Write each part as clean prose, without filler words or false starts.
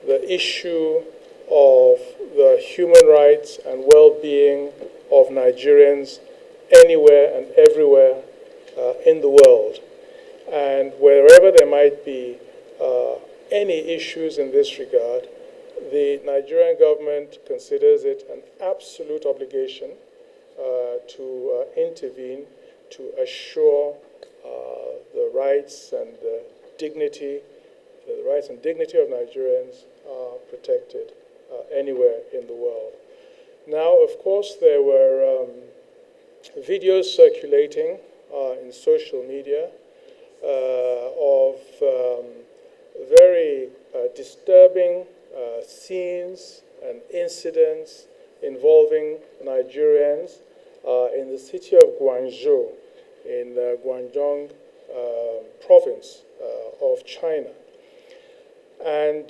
the issue of the human rights and well-being of Nigerians anywhere and everywhere in the world. And wherever there might be any issues in this regard, the Nigerian government considers it an absolute obligation to intervene to assure the rights and dignity of Nigerians are protected anywhere in the world. Now, of course, there were videos circulating in social media of very disturbing scenes and incidents involving Nigerians in the city of Guangzhou in Guangdong province of China. And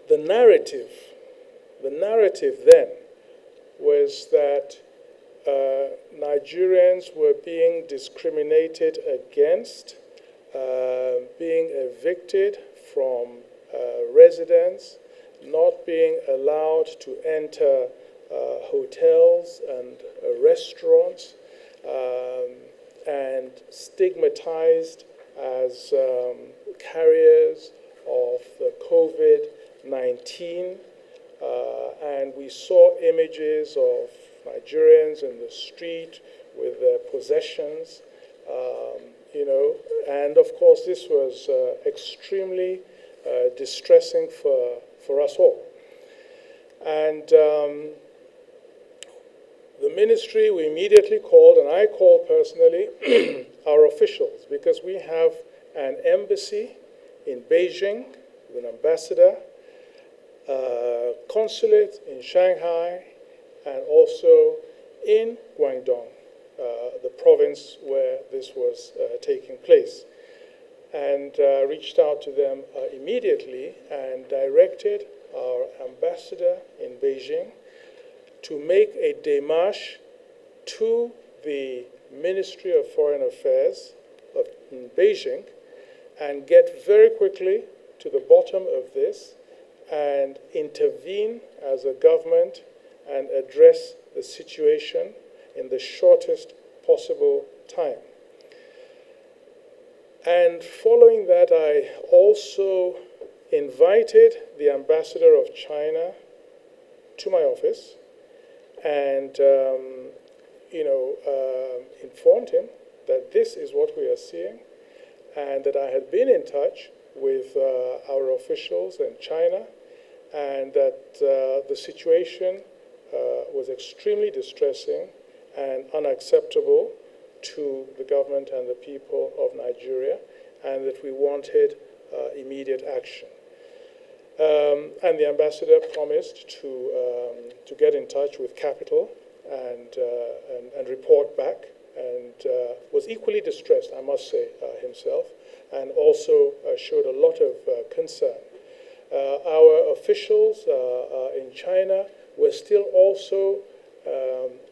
the narrative then was that Nigerians were being discriminated against, being evicted from residence, not being allowed to enter hotels and restaurants, and stigmatized as carriers of the COVID-19. And we saw images of Nigerians in the street with their possessions, and of course this was extremely distressing for us all. And the ministry, we immediately called, and I called personally, our officials, because we have an embassy in Beijing, with an ambassador, consulate in Shanghai, and also in Guangdong, the province where this was taking place. And reached out to them immediately and directed our ambassador in Beijing to make a démarche to the Ministry of Foreign Affairs in Beijing and get very quickly to the bottom of this and intervene as a government and address the situation in the shortest possible time. And following that, I also invited the ambassador of China to my office and informed him that this is what we are seeing and that I had been in touch with our officials in China and that the situation was extremely distressing and unacceptable to the government and the people of Nigeria, and that we wanted immediate action. And the ambassador promised to get in touch with Capital and report back, and was equally distressed, I must say, himself, and also showed a lot of concern. Our officials in China were still also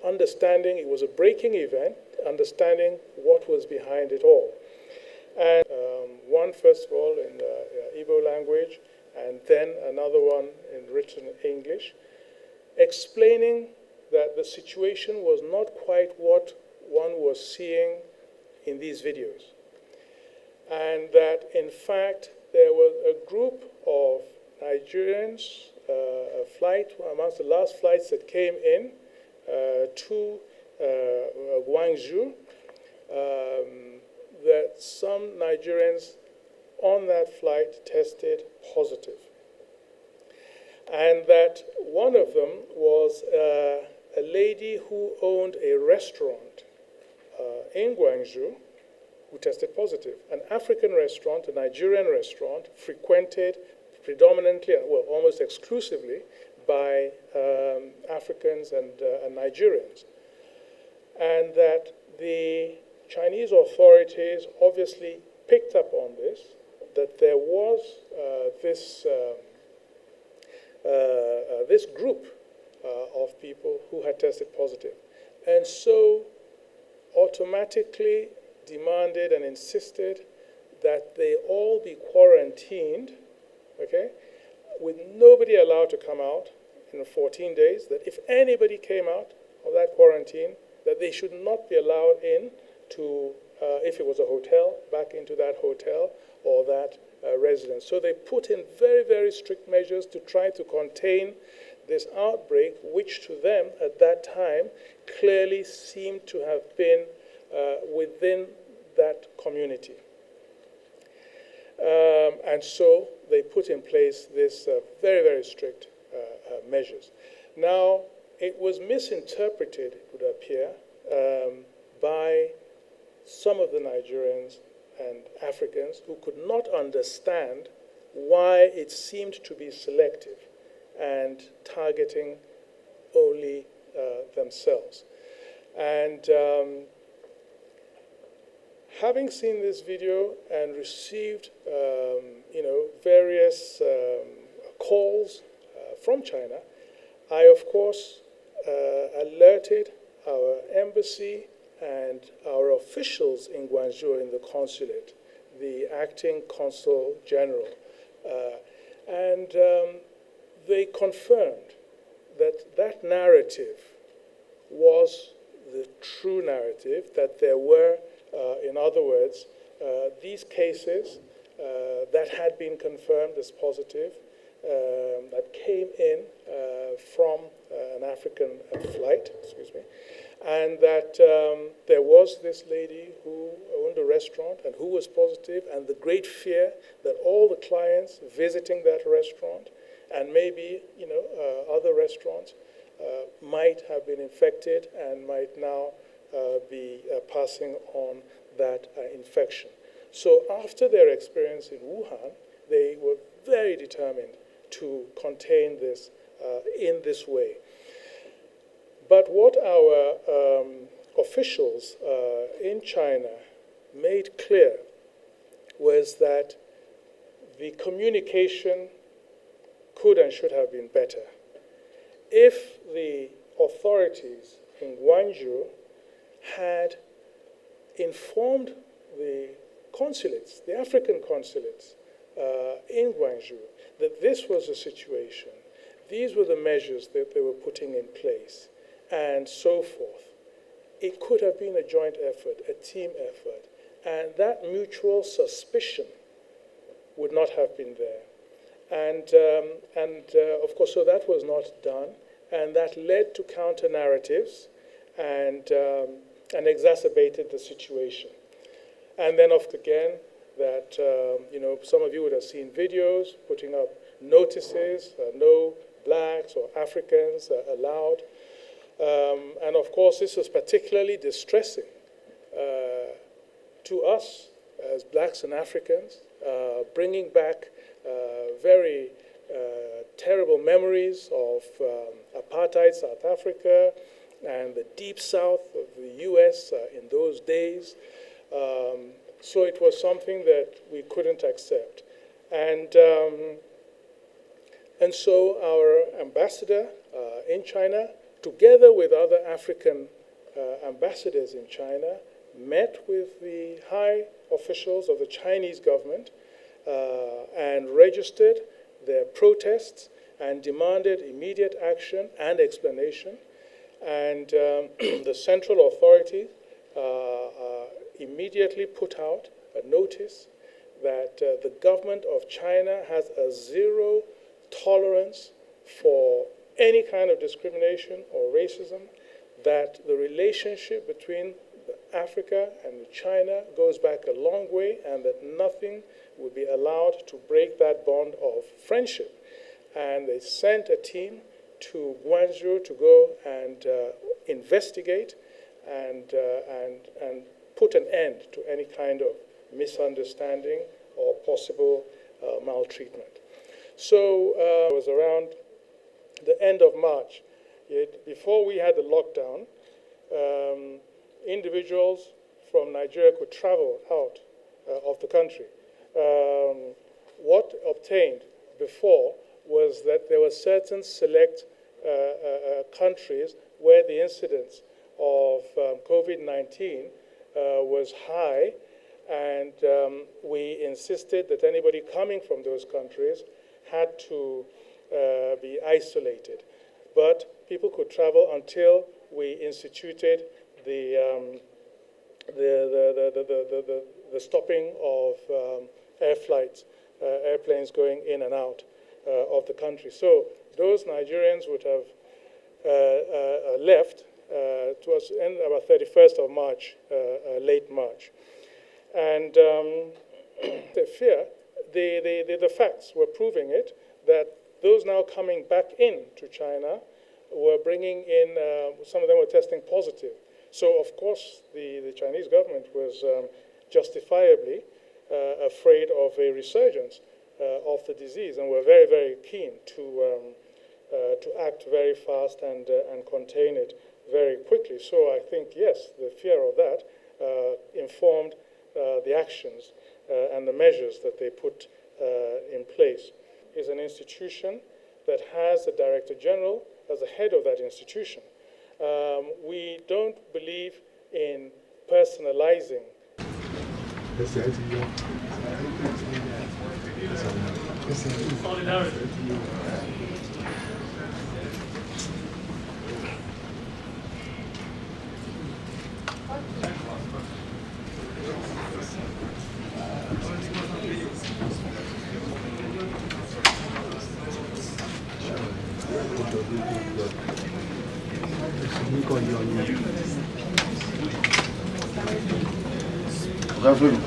understanding it was a breaking event, understanding what was behind it all. And one, first of all, in Igbo language, and then another one in written English, explaining that the situation was not quite what one was seeing in these videos. And that, in fact, there was a group of Nigerians, a flight, amongst the last flights that came in to Guangzhou, that some Nigerians on that flight tested positive. And that one of them was a lady who owned a restaurant in Guangzhou who tested positive. An African restaurant, a Nigerian restaurant, frequented predominantly, well, almost exclusively by Africans and Nigerians. And that the Chinese authorities obviously picked up on this, that there was this group of people who had tested positive. And so automatically demanded and insisted that they all be quarantined okay, with nobody allowed to come out in 14 days, that if anybody came out of that quarantine, that they should not be allowed in to, if it was a hotel, back into that hotel or that residence. So they put in very, very strict measures to try to contain this outbreak, which to them at that time clearly seemed to have been within that community. And so they put in place this very, very strict measures. Now, it was misinterpreted, it would appear, by some of the Nigerians and Africans who could not understand why it seemed to be selective and targeting only themselves. And having seen this video and received, various calls from China, I, of course, alerted our embassy and our officials in Guangzhou in the consulate, the acting consul general. And they confirmed that that narrative was the true narrative, that there were, in other words, these cases that had been confirmed as positive, that came in from an African flight, and that there was this lady who owned a restaurant and who was positive, and the great fear that all the clients visiting that restaurant and maybe other restaurants might have been infected and might now be passing on that infection. So after their experience in Wuhan, they were very determined to contain this in this way. But what our officials in China made clear was that the communication could and should have been better. If the authorities in Guangzhou had informed the consulates, the African consulates in Guangzhou, that this was the situation, these were the measures that they were putting in place, and so forth, it could have been a joint effort, a team effort, and that mutual suspicion would not have been there. And of course, so that was not done, and that led to counter-narratives and exacerbated the situation. And then, again, that some of you would have seen videos putting up notices, no blacks or Africans allowed. And of course, this was particularly distressing to us as blacks and Africans, bringing back very terrible memories of apartheid South Africa and the deep south of the US in those days. So it was something that we couldn't accept. And so our ambassador in China, together with other African ambassadors in China, met with the high officials of the Chinese government and registered their protests and demanded immediate action and explanation. And the central authority immediately put out a notice that the government of China has a zero tolerance for any kind of discrimination or racism, that the relationship between Africa and China goes back a long way, and that nothing would be allowed to break that bond of friendship. And they sent a team to Guangzhou to go and investigate and put an end to any kind of misunderstanding or possible maltreatment. So it was around the end of March, before we had the lockdown, individuals from Nigeria could travel out of the country. What obtained before was that there were certain select countries where the incidence of COVID-19 was high, And we insisted that anybody coming from those countries had to be isolated. But people could travel until we instituted the stopping of air flights, airplanes going in and out of the country. So those Nigerians would have left towards the end, about 31st of March, late March. And the fear, the facts were proving it, that those now coming back into China were bringing in, some of them were testing positive. So, of course, the Chinese government was justifiably afraid of a resurgence of the disease, and were very, very keen to act very fast and contain it very quickly. So I think, yes, the fear of that informed the actions and the measures that they put in place. Is an institution that has a director general as the head of that institution. We don't believe in personalizing. Solidarity. Reverend.